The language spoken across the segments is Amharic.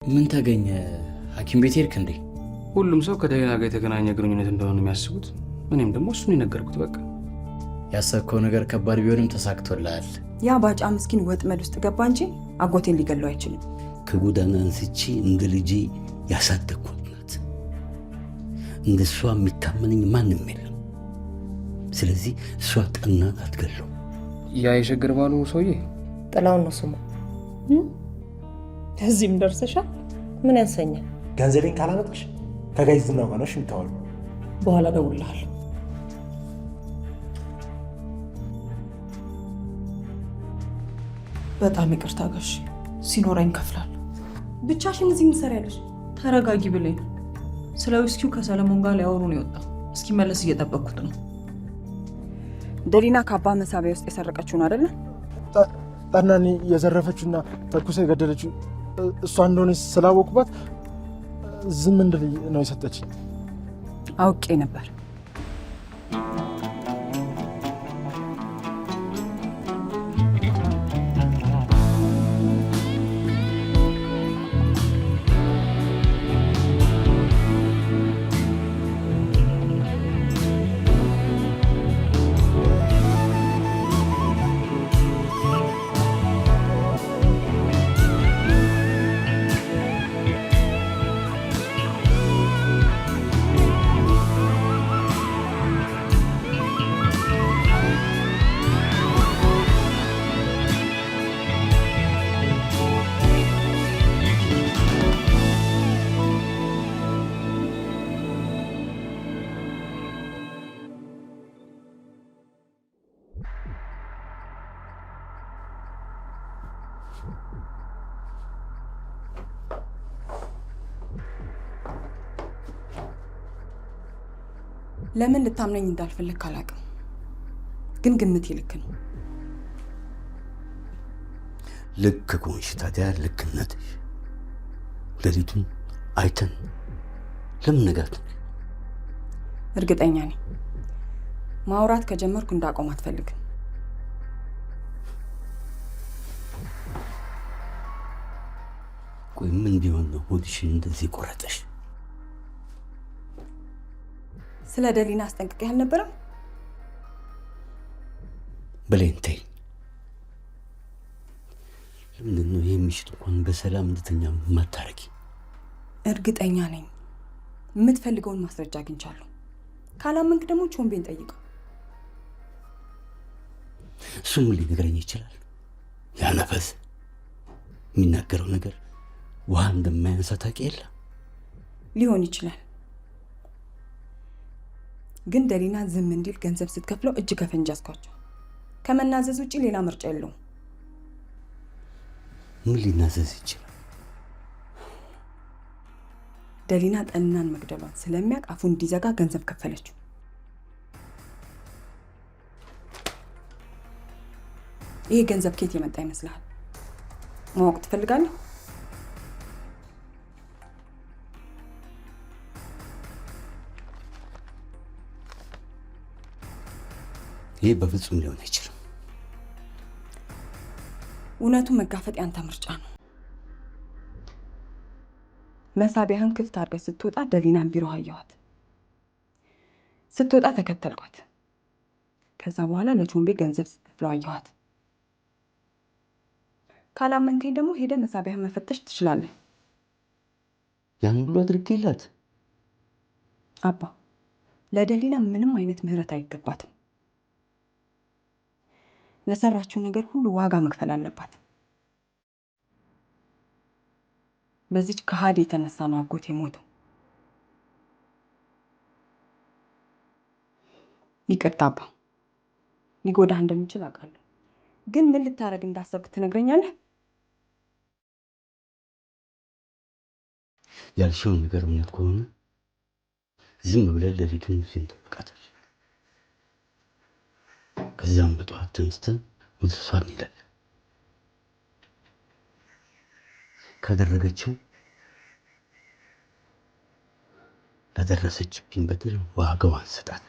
ምን ተገኘ? ሐኪም ቤት ሄድክ እንዴ? ሁሉም ሰው ከደሊና ጋር የተገናኘ ግንኙነት እንደሆነ የሚያስቡት፣ እኔም ደግሞ እሱን የነገርኩት። በቃ ያሰብከው ነገር ከባድ ቢሆንም ተሳክቶልሃል። ያ ባጫ ምስኪን ወጥመድ ውስጥ ገባ እንጂ አጎቴን ሊገለው አይችልም። ከጎዳና አንስቼ እንደ ልጄ ያሳደግኳት ናት። እንደ እሷ የሚታመነኝ ማንም የለም። ስለዚህ እሷ ጠናን አትገለው። ያ የሸገር ባሉ ሰውዬ ጥላውን ነው ስሙ። እዚህም ደርሰሻል። ምን ያንሰኛል? ገንዘቤን ካላመጣሽ ከጋይዝና ጋር ነው የምታወሪው። በኋላ እደውልልሃለሁ። በጣም ይቅርታ ጋሽ፣ ሲኖረኝ እከፍላለሁ። ብቻሽን እዚህ ምትሰሪያለሽ? ተረጋጊ ብለኝ። ስለ ዊስኪው ከሰለሞን ጋር ሊያወሩ ነው የወጣው። እስኪመለስ እየጠበቅኩት ነው። ደሊና ከአባ መሳቢያ ውስጥ የሰረቀችውን አይደለ? ጠናኒ የዘረፈችውና ተኩሳ የገደለችው እሷ እንደሆነ ስላወቁባት ዝም እንድል ነው የሰጠችኝ። አውቄ ነበር። ለምን ልታምነኝ እንዳልፈልግ አላውቅም፣ ግን ግምቴ ልክ ነው። ልክ ከሆንሽ ታዲያ ልክነትሽ ሌሊቱን አይተን ለምን ነጋት? እርግጠኛ ነኝ ማውራት ከጀመርኩ እንዳቆም አትፈልግም። ቆይ ምን ቢሆን ነው ሆድሽን እንደዚህ ቆረጠሽ? ስለ ደሊና አስጠንቅቄ አልነበረም? ብሌን ተይ። ለምንድን ነው ይህ ምሽት እንኳን በሰላም እንድተኛ ማታረጊ? እርግጠኛ ነኝ የምትፈልገውን ማስረጃ አግኝቻለሁ። ካላመንክ ደግሞ ቾምቤን ጠይቀው። እሱ ምን ሊነግረኝ ይችላል? ያ ነፈስ የሚናገረው ነገር ውሃ እንደማያንሳ ታውቂ የለ? ሊሆን ይችላል፣ ግን ደሊና ዝም እንዲል ገንዘብ ስትከፍለው እጅ ከፈንጅ አስኳቸው። ከመናዘዝ ውጪ ሌላ ምርጫ የለውም። ምን ሊናዘዝ ይችላል? ደሊና ጠናን መግደሏን ስለሚያውቅ አፉ እንዲዘጋ ገንዘብ ከፈለችው። ይሄ ገንዘብ ከየት የመጣ ይመስልሃል? ማወቅ ትፈልጋለህ? ይህ በፍጹም ሊሆን አይችልም። እውነቱን መጋፈጥ ያንተ ምርጫ ነው። መሳቢያህን ክፍት አድርገህ ስትወጣ ደሊናን ቢሮ አየኋት። ስትወጣ ተከተልኳት። ከዛ በኋላ ለቾምቤ ገንዘብ ስትከፍለው አየኋት። ካላመንከኝ ደግሞ ሄደህ መሳቢያህን መፈተሽ ትችላለህ። ያን ሁሉ አድርጌላት? አባ፣ ለደሊና ምንም አይነት ምህረት አይገባትም። ለሰራችው ነገር ሁሉ ዋጋ መክፈል አለባት። በዚች ከሃዲ የተነሳ ነው አጎቴ ሞተው። ይቅርታ አባ፣ ሊጎዳህ እንደሚችል አውቃለሁ፣ ግን ምን ልታረግ እንዳሰብክ ትነግረኛለህ? ያልሽውን ነገር እውነት ከሆነ ዝም ብለን ሌሊቱን እንጠብቃታለን። ከዚያም በጠዋት ተነስተን ወደ እሷ እንሄዳለን። ካደረገችው ላደረሰችብኝ በደል ዋጋዋን እንሰጣት።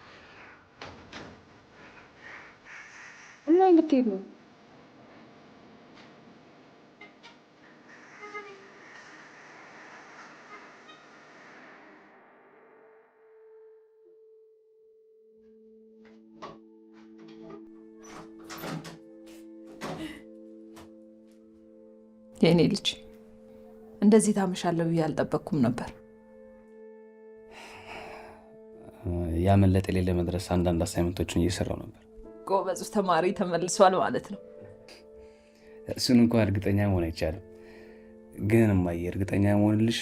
እና ልትሄድ ነው? የኔ ልጅ እንደዚህ ታመሻለሁ ብዬ አልጠበቅኩም ነበር። ያመለጠ የሌለ መድረስ አንዳንድ አሳይመንቶችን እየሰራው ነበር። ጎበዙ ተማሪ ተመልሷል ማለት ነው። እሱን እንኳን እርግጠኛ መሆን አይቻልም። ግን እማዬ እርግጠኛ መሆንልሽ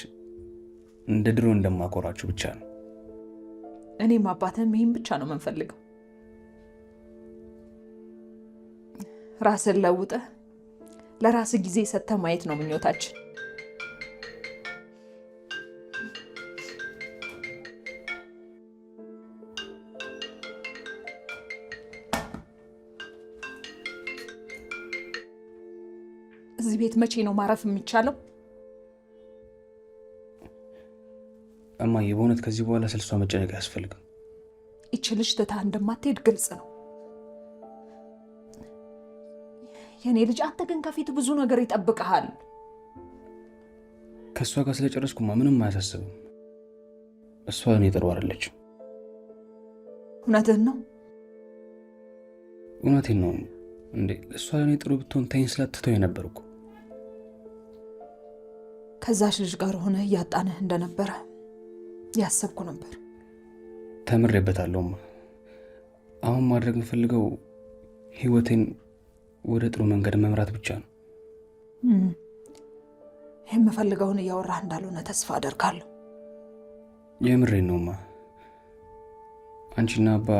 እንደ ድሮ እንደማኮራችሁ ብቻ ነው። እኔም አባትህም ይህን ብቻ ነው የምንፈልገው። ራስን ለውጠህ ለራስህ ጊዜ ሰጥተህ ማየት ነው ምኞታችን። እዚህ ቤት መቼ ነው ማረፍ የሚቻለው? እማዬ በእውነት ከዚህ በኋላ ስለሷ መጨነቅ አያስፈልግም። ይች ልጅ ትታ እንደማትሄድ ግልጽ ነው። የኔ ልጅ አንተ ግን ከፊት ብዙ ነገር ይጠብቅሃል። ከእሷ ጋር ስለጨረስኩማ ምንም አያሳስብም። እሷ እኔ ጥሩ አይደለችም። እውነትህን ነው? እውነቴን ነው እንዴ። እሷ እኔ ጥሩ ብትሆን ተይኝ ስላትተው የነበር እኮ። ከዛች ልጅ ጋር ሆነ እያጣንህ እንደነበረ ያሰብኩ ነበር። ተምሬበታለሁማ። አሁን ማድረግ የምፈልገው ህይወቴን ወደ ጥሩ መንገድ መምራት ብቻ ነው። የምፈልገውን እያወራህ እንዳልሆነ ተስፋ አደርጋለሁ። የምሬን ነውማ። አንቺና አባ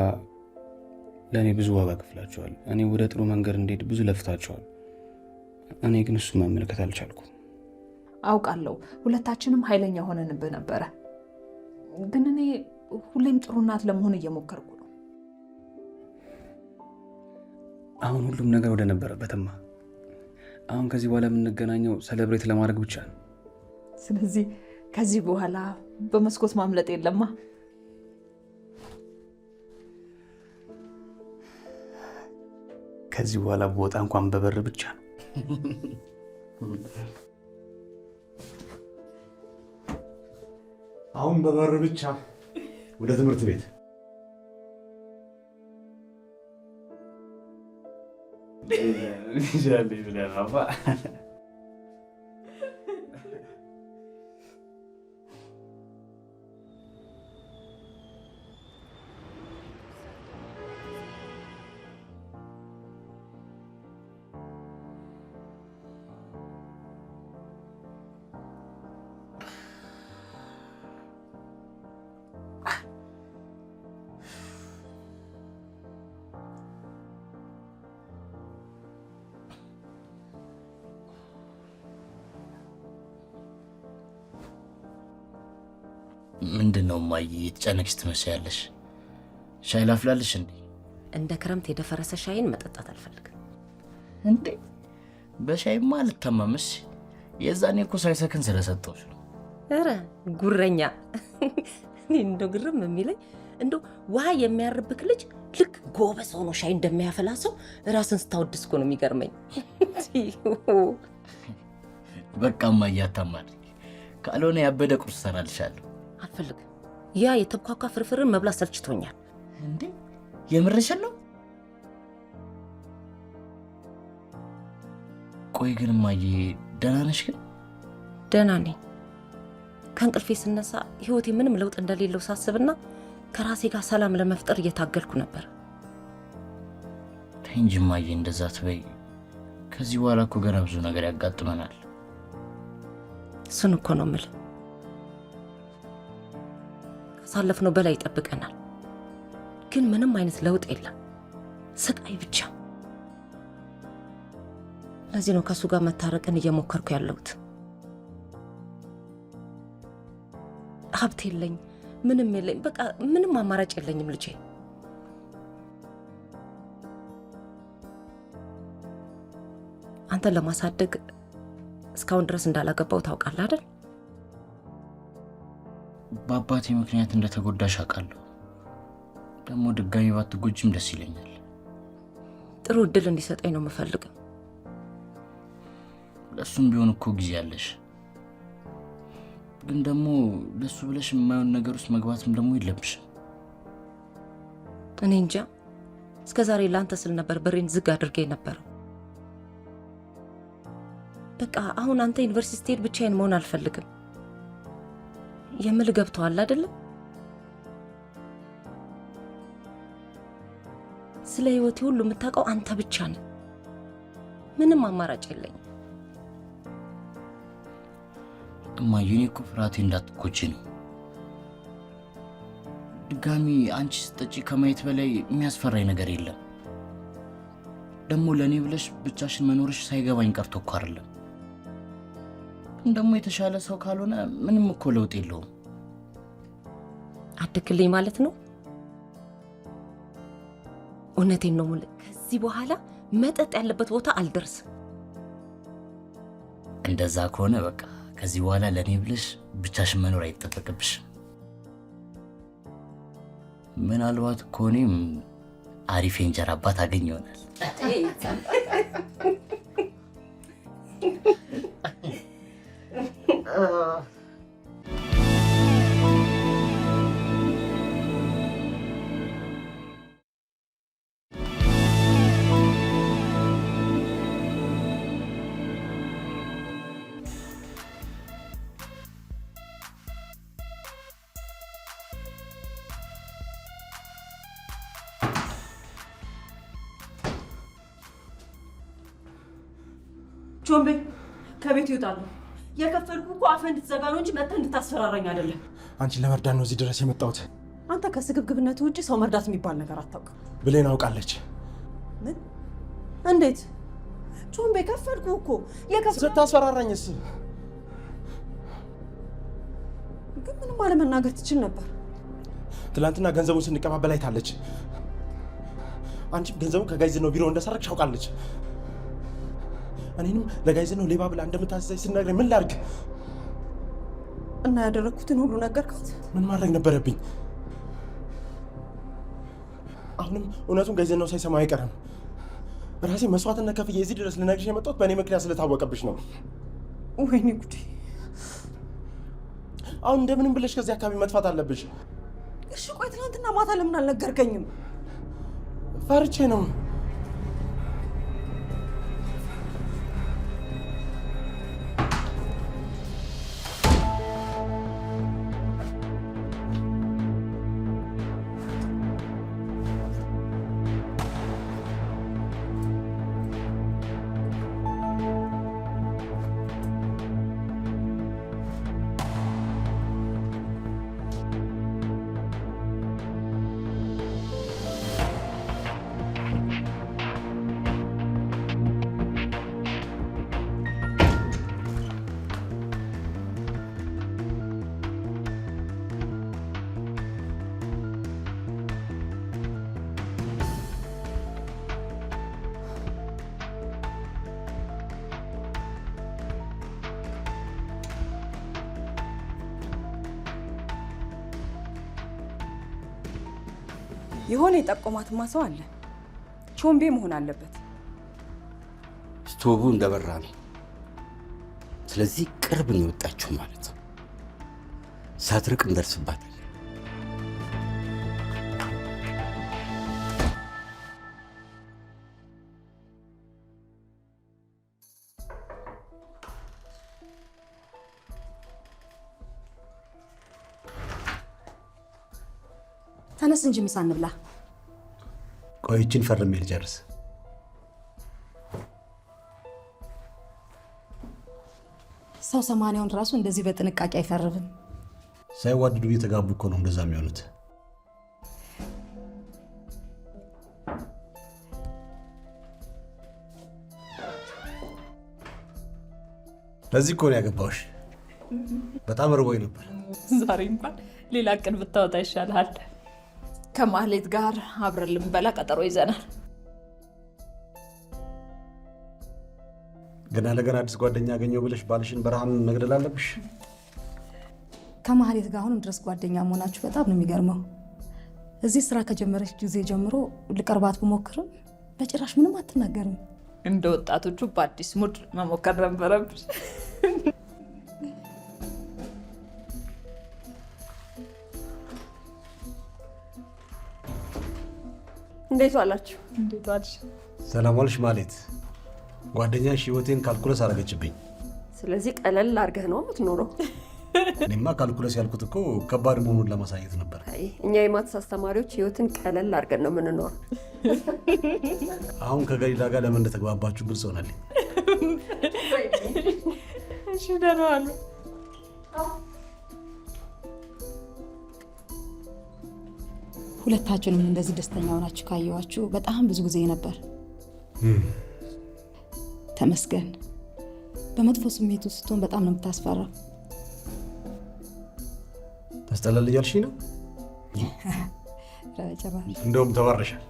ለእኔ ብዙ ዋጋ ከፍላችኋል። እኔ ወደ ጥሩ መንገድ እንዴት ብዙ ለፍታችኋል። እኔ ግን እሱ መመልከት አልቻልኩም። አውቃለሁ ሁለታችንም ኃይለኛ ሆነንብህ ነበረ። ግን እኔ ሁሌም ጥሩ እናት ለመሆን እየሞከርኩ ነው። አሁን ሁሉም ነገር ወደ ነበረበትማ። አሁን ከዚህ በኋላ የምንገናኘው ሰለብሬት ለማድረግ ብቻ ነው። ስለዚህ ከዚህ በኋላ በመስኮት ማምለጥ የለማ። ከዚህ በኋላ በወጣ እንኳን በበር ብቻ ነው። አሁን በበር ብቻ ወደ ትምህርት ቤት። ምንድነው ማይ የተጨነቅሽ ትመስያለሽ? ሻይ ላፍላልሽ እንዴ? እንደ ክረምት የደፈረሰ ሻይን መጠጣት አልፈልግም። እንዴ በሻይማ አልተማምሽ። የዛኔ እኮ ሳይሰክን ስለሰጠሁሽ ነው። ኧረ ጉረኛ! እንደው ግርም የሚለኝ እንደው ውሃ የሚያርብክ ልጅ ልክ ጎበዝ ሆኖ ሻይ እንደሚያፈላ ሰው ራስን ስታወድስ እኮ ነው የሚገርመኝ። በቃ ማይ አታማሪ። ካልሆነ ያበደ ቁርስ ሰራልሻለሁ። አልፈልግም። ያ የተብኳኳ ፍርፍርን መብላት ሰልችቶኛል። እንዴ የምርሽን ነው? ቆይ ግን ማዬ ደህና ነሽ? ግን ደህና ነኝ። ከእንቅልፌ ስነሳ ህይወቴ ምንም ለውጥ እንደሌለው ሳስብና ከራሴ ጋር ሰላም ለመፍጠር እየታገልኩ ነበር። ተይ እንጂ ማዬ እንደዛ ትበይ። ከዚህ በኋላ እኮ ገና ብዙ ነገር ያጋጥመናል። እሱን እኮ ነው የምልህ። ካሳለፍነው በላይ ይጠብቀናል። ግን ምንም አይነት ለውጥ የለም፣ ስቃይ ብቻ። ለዚህ ነው ከሱ ጋር መታረቅን እየሞከርኩ ያለሁት። ሀብት የለኝ፣ ምንም የለኝ፣ በቃ ምንም አማራጭ የለኝም ልጄ። አንተን ለማሳደግ እስካሁን ድረስ እንዳላገባው ታውቃለህ አይደል? በአባቴ ምክንያት እንደተጎዳሽ አውቃለሁ። ደግሞ ድጋሚ ባትጎጂም ደስ ይለኛል። ጥሩ እድል እንዲሰጠኝ ነው የምፈልገው። ለሱም ቢሆን እኮ ጊዜ አለሽ። ግን ደግሞ ለሱ ብለሽ የማይሆን ነገር ውስጥ መግባትም ደግሞ የለብሽም። እኔ እንጃ፣ እስከ ዛሬ ለአንተ ስል ነበር በሬን ዝግ አድርጌ ነበረው። በቃ አሁን አንተ ዩኒቨርሲቲ ስትሄድ ብቻዬን መሆን አልፈልግም። የምል ገብቶሃል አይደለም? ስለ ህይወቴ ሁሉ የምታውቀው አንተ ብቻ ነህ። ምንም አማራጭ የለኝም። እማዬ እኔ እኮ ፍርሃቴ እንዳትጎጂ ነው። ድጋሚ አንቺ ስትጠጪ ከማየት በላይ የሚያስፈራኝ ነገር የለም። ደግሞ ለእኔ ብለሽ ብቻሽን መኖርሽ ሳይገባኝ ቀርቶ እኮ አይደለም። ደግሞ የተሻለ ሰው ካልሆነ ምንም እኮ ለውጥ የለውም። አድክልኝ ማለት ነው? እውነቴን ነው የምልህ። ከዚህ በኋላ መጠጥ ያለበት ቦታ አልደርስም። እንደዛ ከሆነ በቃ ከዚህ በኋላ ለእኔ ብለሽ ብቻሽን መኖር አይጠበቅብሽም። ምናልባት እኮ እኔም አሪፍ የእንጀራ አባት አገኝ ይሆናል። ቾምቤ ከቤት ይወጣሉ። የከፈልኩ እኮ አፈ እንድትዘጋ ነው እንጂ መጥተህ እንድታስፈራራኝ አይደለም። አንቺን ለመርዳት ነው እዚህ ድረስ የመጣሁት። አንተ ከስግብግብነት ውጭ ሰው መርዳት የሚባል ነገር አታውቅም። ብሌን አውቃለች። ምን? እንዴት? ቾምቤ ከፈልኩ እኮ ስታስፈራራኝስ? ግን ምንም አለመናገር ትችል ነበር። ትናንትና ገንዘቡን ስንቀባበል አይታለች። አንቺም ገንዘቡን ከጋይዝ ነው ቢሮ እንደሰረቅሽ አውቃለች። እኔንም ለጋይዝ ነው ሌባ ብላ እንደምታዘኝ ስነግረኝ ምን ላድርግ? እና ያደረኩትን ሁሉ ነገርካት? ምን ማድረግ ነበረብኝ? አሁንም እውነቱን ጋይዝ ነው ሳይሰማ አይቀርም። ራሴ መስዋዕትነት ከፍዬ እዚህ ድረስ ልነግርሽ የመጣሁት በእኔ ምክንያት ስለታወቀብሽ ነው። ወይኔ ጉዴ! አሁን እንደምንም ብለሽ ከዚህ አካባቢ መጥፋት አለብሽ። እሺ ቆይ ትናንትና ማታ ለምን አልነገርከኝም? ፈርቼ ነው። የሆነ የጠቆማትማ ሰው አለ። ቾምቤ መሆን አለበት። ስቶቡ እንደበራ ነው። ስለዚህ ቅርብ ነው የወጣችው ማለት ነው። ሳትርቅ እንደርስባታለን። ተነስ እንጂ ምሳ እንብላ። ቆይችን ፈርሜ ልጨርስ። ሰው 80ውን ራሱ እንደዚህ በጥንቃቄ አይፈርብም። ሳይዋደዱ እየተጋቡ እኮ ነው እንደዛ የሚሆኑት። ለዚህ እኮ ነው ያገባሁሽ። በጣም ርቦኝ ነበር። ዛሬ እንኳን ሌላ ቀን ብታወጣ ይሻልሃል። ከማህሌት ጋር አብረን ልንበላ ቀጠሮ ይዘናል። ገና ለገና አዲስ ጓደኛ ያገኘው ብለሽ ባልሽን በረሃን መግደል አለብሽ? ከማህሌት ጋር አሁንም ድረስ ጓደኛ መሆናችሁ በጣም ነው የሚገርመው። እዚህ ስራ ከጀመረች ጊዜ ጀምሮ ልቀርባት ብሞክርም በጭራሽ ምንም አትናገርም። እንደ ወጣቶቹ በአዲስ ሙድ መሞከር ነበረብሽ። እንዴት ዋላችሁ? እንዴት ዋልሽ? ሰላም ዋልሽ ማህሌት። ጓደኛሽ ህይወቴን ካልኩለስ አደረገችብኝ። ስለዚህ ቀለል አድርገህ ነው የምትኖረው። እኔማ ካልኩለስ ያልኩት እኮ ከባድ መሆኑን ለማሳየት ነበር። አይ እኛ የማትስ አስተማሪዎች ህይወትን ቀለል አድርገን ነው የምንኖረው። አሁን ከገሊላ ጋር ለምን እንደተግባባችሁ ግልጽ ሆነልኝ። እሺ ደህና ዋሉ። ሁለታችሁንም እንደዚህ ደስተኛ ሆናችሁ ካየኋችሁ በጣም ብዙ ጊዜ ነበር። ተመስገን። በመጥፎ ስሜት ውስጥ ስትሆን በጣም ነው የምታስፈራው። ታስጠላል እያልሽኝ ነው? እንደውም ተባረሻል።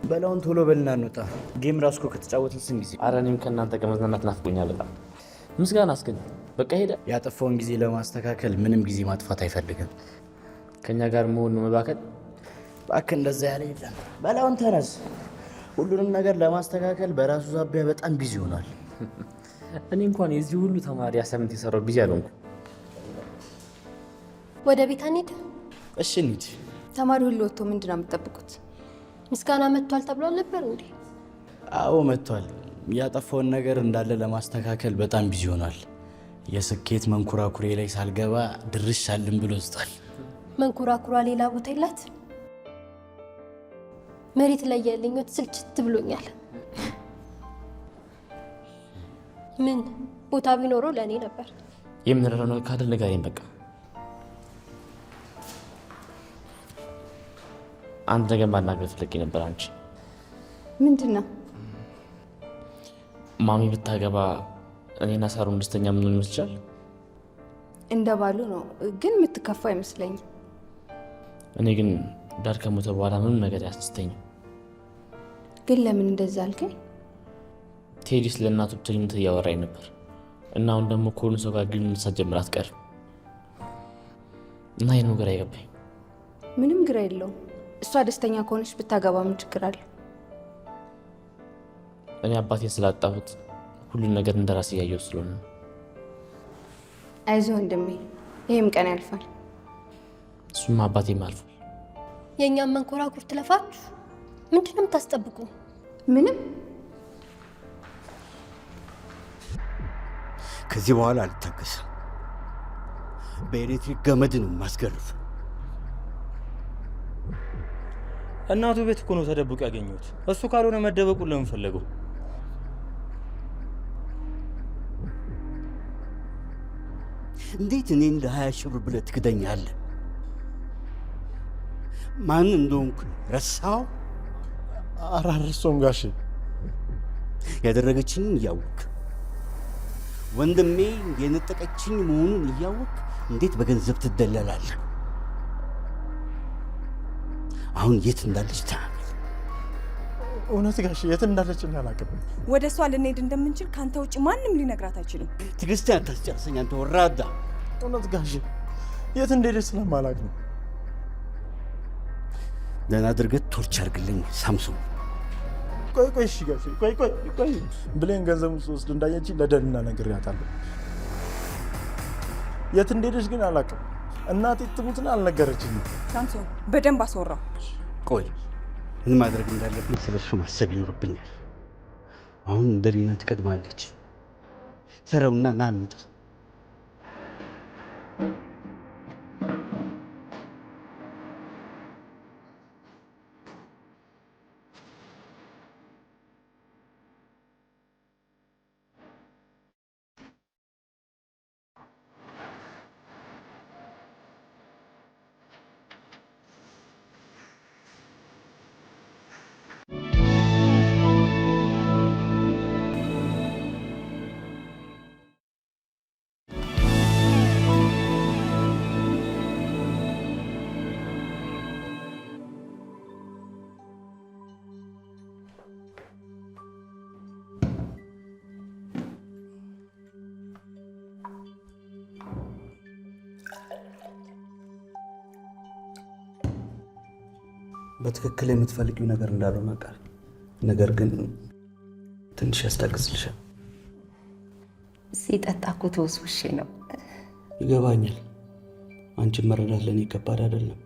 በላውን ቶሎ በልና እንውጣ። ጌም ራሱ እኮ ከተጫወትን ስንት ጊዜ። ኧረ እኔም ከእናንተ ጋር መዝናናት ናፍቆኛል በጣም። ምስጋና አስገኝ በቃ ሄደ። ያጠፋውን ጊዜ ለማስተካከል ምንም ጊዜ ማጥፋት አይፈልግም። ከኛ ጋር መሆን ነው መባከል። እባክህ እንደዛ ያለ የለም። በላውን ተነስ። ሁሉንም ነገር ለማስተካከል በራሱ ዛቢያ በጣም ቢዚ ሆኗል። እኔ እንኳን የዚህ ሁሉ ተማሪ አሳይመንት የሰራው ቢዚ አልሆንኩ። ወደ ቤት አንሂድ። እሺ እንሂድ። ተማሪ ሁሉ ወጥቶ ምንድን ነው የምትጠብቁት? ምስጋና መጥቷል ተብሏል ነበር እንዴ? አዎ መጥቷል። ያጠፋውን ነገር እንዳለ ለማስተካከል በጣም ቢዚ ሆኗል። የስኬት መንኮራኩሬ ላይ ሳልገባ ድርሽ አልን ብሎ ወስጧል። መንኮራኩሯ ሌላ ቦታ የላት። መሬት ላይ ያለኝ ወጥ ስልችት ብሎኛል። ምን ቦታ ቢኖረው ለእኔ ነበር። የምንረዳው ነገር ካለ ንገረኝ በቃ። አንድ ነገር ማናገር ፍለቄ ነበር። አንቺ ምንድን ነው? ማሚ ብታገባ እኔና ሳሩን ደስተኛ ምን ይመስልሻል? እንደ ባሉ ነው፣ ግን የምትከፋ አይመስለኝም። እኔ ግን ዳድ ከሞተ በኋላ ምንም ነገር አያስደስተኝም። ግን ለምን እንደዛ አልከኝ? ቴዲ ስለ እናቱ ብቸኝነት እያወራኝ ነበር እና አሁን ደግሞ ከሆኑ ሰው ጋር ግንኙነት ሳትጀምር አትቀርም እና ይህን ነገር አይገባኝ። ምንም ግራ የለውም። እሷ ደስተኛ ከሆነች ብታገባ ምን ችግር አለ? እኔ አባቴን ስላጣሁት ሁሉን ነገር እንደራሴ እያየሁ ስለሆነ። አይዞህ ወንድሜ፣ ይህም ቀን ያልፋል። እሱም አባቴም አልፏል። የእኛም መንኮራኩር ትለፋችሁ። ምንድን ነው የምታስጠብቁ? ምንም። ከዚህ በኋላ አልታገስም። በኤሌክትሪክ ገመድ ነው ማስገርፍ። እናቱ ቤት እኮ ነው ተደብቆ ያገኘሁት። እሱ ካልሆነ መደበቁን ለምን ፈለገው? እንዴት እኔን ለ20 ሺህ ብር ብለህ ትክደኛለህ? ማን እንደሆንኩ ረሳው? አራርሶም ጋሽ ያደረገችኝን እያወቅ ወንድሜ የነጠቀችኝ መሆኑን እያወቅ እንዴት በገንዘብ ትደለላለህ? አሁን የት እንዳለች ተናገር። እውነት ጋሽ የት እንዳለች አላውቅም። ወደ እሷ ልንሄድ እንደምንችል ከአንተ ውጭ ማንም ሊነግራት አይችልም። ትዕግስትን አታስጨርሰኝ አንተ ወራዳ። እውነት ጋሽ የት እንደሄደች ስለማላውቅ ነው። ደህና አድርገህ ቶርች አድርግልኝ ሳምሶን። ቆይ እሺ ጋሽ ቆይ ብሌን ገንዘቡን ስትወስድ እንዳየችኝ ለደህንና ነግሬያታለሁ። የት እንደሄደች ግን አላውቅም። እናቴ ትሙትን አልነገረችኝም። ሳምሶን በደንብ አስወራው። ቆይ ምን ማድረግ እንዳለብኝ ስለሱ ማሰብ ይኖርብኛል። አሁን ደሊና ትቀድማለች። ሰረውና ና እንውጣ። በትክክል የምትፈልጊው ነገር እንዳልሆነ አውቃለሁ። ነገር ግን ትንሽ ያስታግስልሻል። ሲጠጣ እኮ ተወስውሼ ነው። ይገባኛል። አንቺን መረዳት ለእኔ ከባድ አይደለም።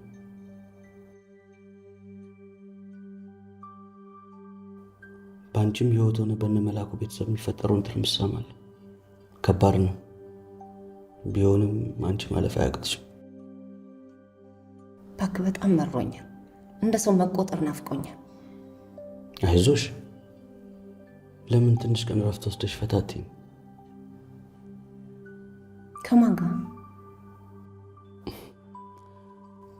በአንቺም ህይወት ሆነ በእነ መላኩ ቤተሰብ የሚፈጠረውን ትርምስ እሰማለሁ። ከባድ ነው። ቢሆንም አንቺ ማለፍ አያቅትሽም። እባክህ በጣም መሮኛል። እንደ ሰው መቆጠር ናፍቆኛል። አይዞሽ። ለምን ትንሽ ቀን ረፍት ወስደሽ ፈታትኝ? ከማን ጋር?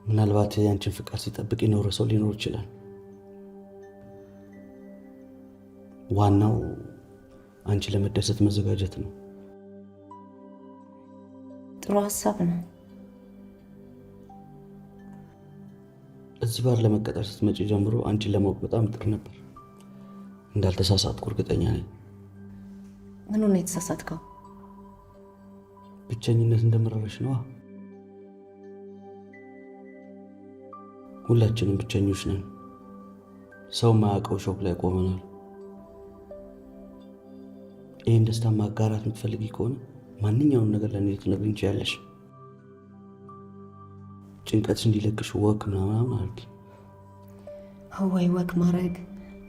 ምናልባት የአንቺን ፍቃድ ሲጠብቅ የኖረ ሰው ሊኖር ይችላል። ዋናው አንቺ ለመደሰት መዘጋጀት ነው። ጥሩ ሀሳብ ነው። እዚህ ባር ለመቀጠር ስትመጪ ጀምሮ አንቺን ለማወቅ በጣም ጥር ነበር። እንዳልተሳሳትኩ እርግጠኛ ነኝ። ምን ነው የተሳሳትከው? ብቸኝነት እንደመረረሽ ነዋ። ሁላችንም ብቸኞች ነን። ሰው ማያውቀው ሾክ ላይ ቆመናል። ይህን ደስታ ማጋራት የምትፈልጊ ከሆነ ማንኛውም ነገር ለእኔ ልትነግሪኝ ትችያለሽ። ጭንቀትሽ እንዲለቅሽ ወክ ምናምን አድርጊ። ወይ ወክ ማድረግ።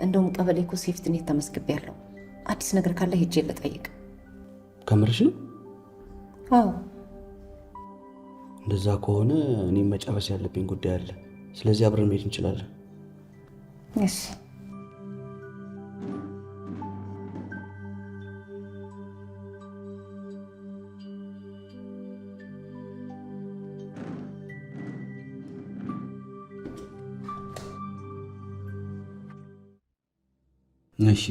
እንደውም ቀበሌ እኮ ሴፍትኔት ተመስግቤያለሁ። አዲስ ነገር ካለ ሄጄ ልጠይቅ። ከምርሽ ነው? አዎ። እንደዛ ከሆነ እኔም መጨረስ ያለብኝ ጉዳይ አለ። ስለዚህ አብረን መሄድ እንችላለን። እሺ። እሺ፣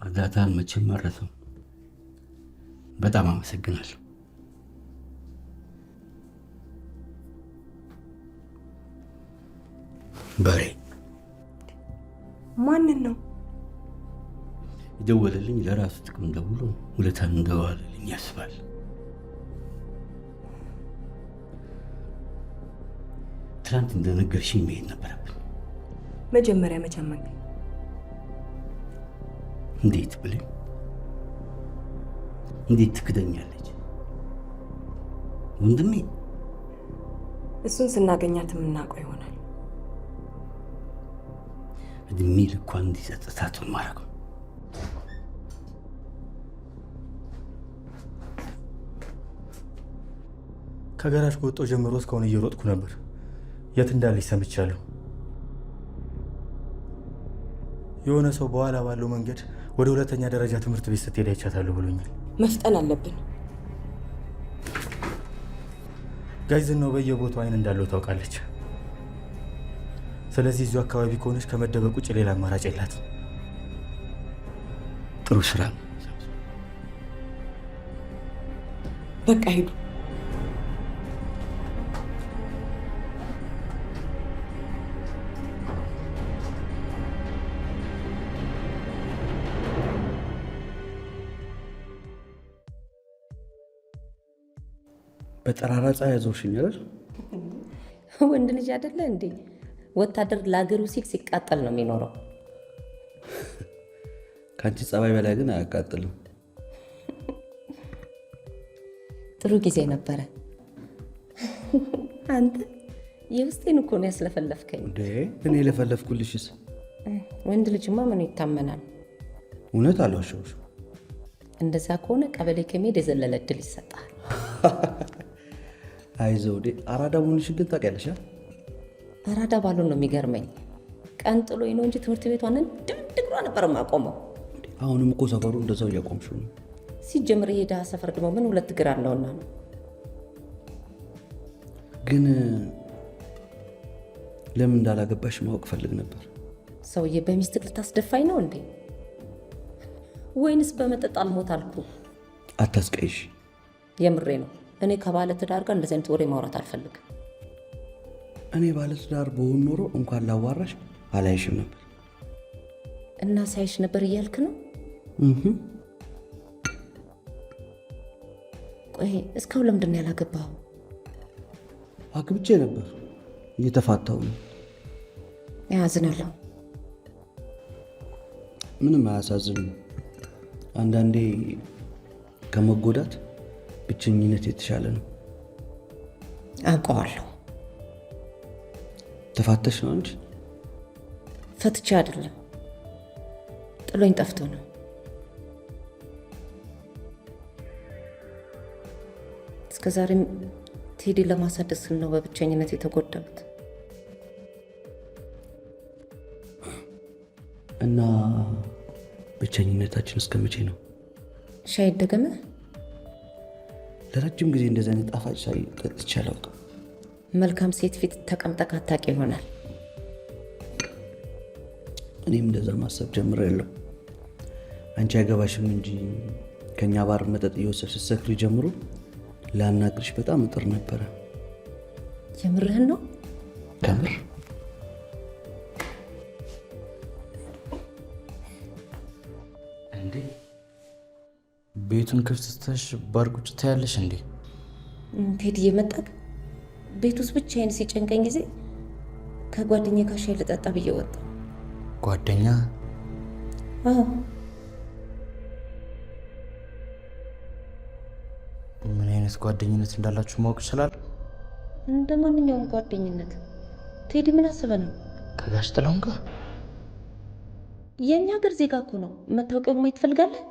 እርዳታን መቼም መረሰው። በጣም አመሰግናለሁ። በሬ ማንን ነው የደወለልኝ? ለራሱ ጥቅም ደውሎ ውለታን እንደዋለልኝ ያስባል። ትናንት እንደነገርሽኝ መሄድ ነበረብን። መጀመሪያ መቸመን እንዴት ብለኝ? እንዴት ትክደኛለች? ወንድሜ እሱን ስናገኛት የምናውቀው ይሆናል። እድሜ ልኳን እንዲጸጥታቱን ማድረግ ነው። ከገራጅ ከወጣሁ ጀምሮ እስካሁን እየሮጥኩ ነበር። የት እንዳለች ሰምቻለሁ። የሆነ ሰው በኋላ ባለው መንገድ ወደ ሁለተኛ ደረጃ ትምህርት ቤት ስትሄድ አይቻታለሁ ብሎኛል። መፍጠን አለብን። ጋይዝን ነው በየቦታው አይን እንዳለው ታውቃለች። ስለዚህ እዚሁ አካባቢ ከሆነች ከመደበቅ ውጭ ሌላ አማራጭ የላትም። ጥሩ ስራ። በቃ ሂዱ። በጠራራ ፀሐይ ያዘውሽኝ አይደል? ወንድ ልጅ አይደለ እንዴ? ወታደር ለአገሩ ሲል ሲቃጠል ነው የሚኖረው። ከአንቺ ጸባይ በላይ ግን አያቃጥልም። ጥሩ ጊዜ ነበረ። አንተ የውስጤን እኮ ነው ያስለፈለፍከኝ። እንዴ እኔ ለፈለፍኩልሽስ? ወንድ ልጅማ ምን ይታመናል? እውነት አልዋሸሁሽ። እንደዛ ከሆነ ቀበሌ ከመሄድ የዘለለ እድል ይሰጣል። አይዘውዴ አራዳ መሆንሽን ግን ታውቂያለሽ። አራዳ ባሉን ነው የሚገርመኝ። ቀን ጥሎኝ ነው እንጂ ትምህርት ቤቷን ድግሯ ነበር የማቆመው። አሁንም እኮ ሰፈሩ እንደዛው እያቆምሽው ነው። ሲጀምር የሄዳ ሰፈር ደግሞ ምን ሁለት እግር አለውና ነው። ግን ለምን እንዳላገባሽ ማወቅ ፈልግ ነበር። ሰውዬ በሚስት ልታስደፋኝ ነው እንዴ? ወይንስ በመጠጥ አልሞት አልኩ? አታስቀይሽ። የምሬ ነው። እኔ ከባለ ትዳር ጋር እንደዚህ አይነት ወሬ ማውራት አልፈልግም። እኔ ባለ ትዳር በሆን ኖሮ እንኳን ላዋራሽ አላይሽም ነበር። እና ሳይሽ ነበር እያልክ ነው? ቆይ እስካሁን ለምንድን ነው ያላገባኸው? አግብቼ ነበር፣ እየተፋታው ነው። ያዝናለሁ። ምንም አያሳዝንም። አንዳንዴ ከመጎዳት ብቸኝነት የተሻለ ነው። አውቀዋለሁ። ተፋተሽ ነው እንጂ? ፈትቼ አይደለም፣ ጥሎኝ ጠፍቶ ነው። እስከ ዛሬም ቴዲ ለማሳደስ ስል ነው በብቸኝነት የተጎዳሁት። እና ብቸኝነታችን እስከ መቼ ነው? ሻይ ደገመ? ለረጅም ጊዜ እንደዚህ አይነት ጣፋጭ ሻይ ጠጥቼ አላውቅም። መልካም ሴት ፊት ተቀምጠህ አታውቂ ይሆናል። እኔም እንደዛ ማሰብ ጀምሬያለሁ። አንቺ አይገባሽም እንጂ ከኛ ባር መጠጥ እየወሰድሽ ስትሰክሪ ጀምሮ ላናግርሽ በጣም እጥር ነበረ። የምርህን ነው? ከምር እንዴ? ቤቱን ክፍት ስተሽ ባር ቁጭ ታያለሽ እንዴ? ቴዲ እየመጣክ ቤት ውስጥ ብቻዬን ሲጨንቀኝ ጊዜ ከጓደኛዬ ጋር ሻይ ልጠጣ ብዬ ወጣሁ። ጓደኛ? አዎ። ምን አይነት ጓደኝነት እንዳላችሁ ማወቅ ይችላል? እንደ ማንኛውም ጓደኝነት። ቴዲ ምን አስበ ነው? ከጋሽ ጥላሁን ጋር? የእኛ ሀገር ዜጋ እኮ ነው። መታወቂያውን ማየት ትፈልጋለህ?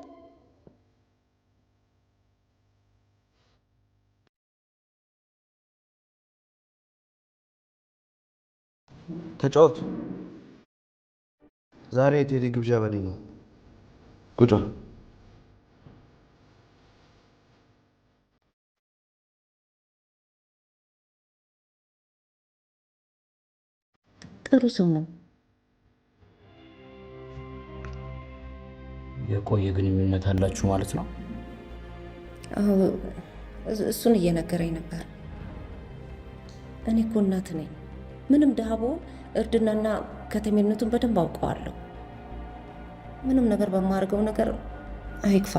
ተጫወቱ። ዛሬ የቴዲ ግብዣ በለኝ ነው። ቁጭ በል። ጥሩ ሰው ነው። የቆየ ግንኙነት አላችሁ ማለት ነው? እሱን እየነገረኝ ነበር። እኔ እኮ እናት ነኝ። ምንም ድሃ ብሆን እርድናና ከተሜነቱን በደንብ አውቀዋለሁ። ምንም ነገር በማድረገው ነገር አይክፋ።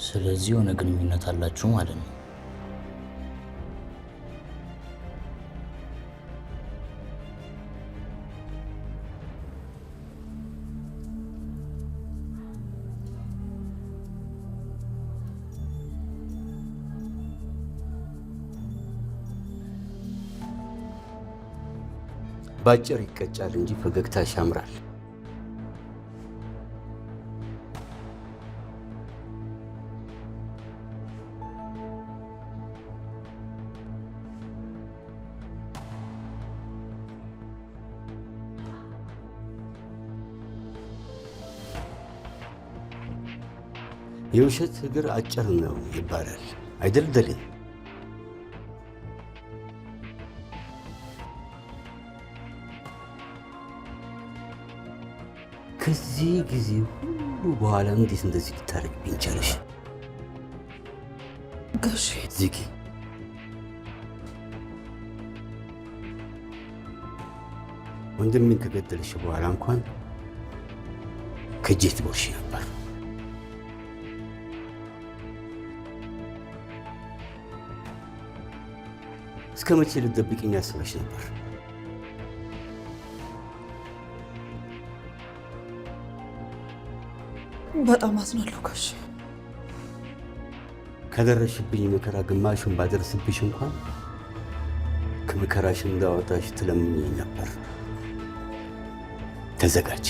ስለዚህ የሆነ ግንኙነት አላችሁ ማለት ነው? ባጭር ይቀጫል እንጂ ፈገግታሽ ያምራል። የውሸት እግር አጭር ነው ይባላል አይደል ደሌ? ከዚህ ጊዜ ሁሉ በኋላ እንዴት እንደዚህ ልታደርግብኝ ቻለሽ? ጋሼ ዚጊ፣ ወንድሜን ከገደልሽ በኋላ እንኳን ከእጄ ትጎርሺ ነበር። እስከ መቼ ልትደብቅኝ ያስበሽ ነበር? በጣም አዝናለሁ ጋሼ። ከደረሽብኝ መከራ ግማሹን ባደርስብሽ እንኳን ከመከራሽ እንዳወጣሽ ትለምኚኝ ነበር። ተዘጋጅ።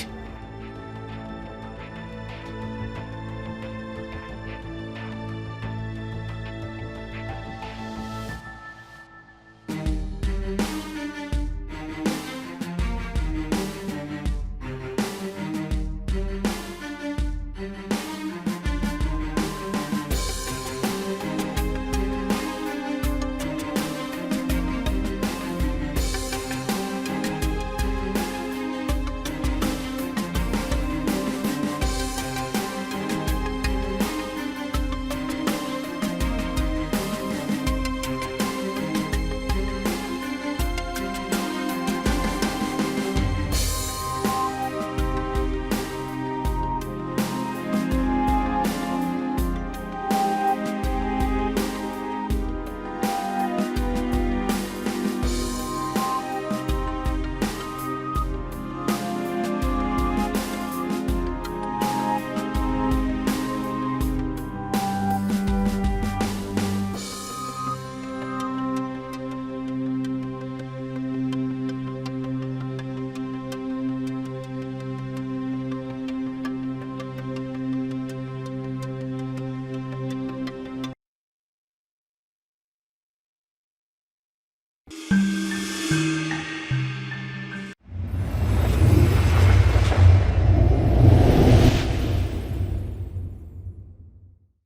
ነው።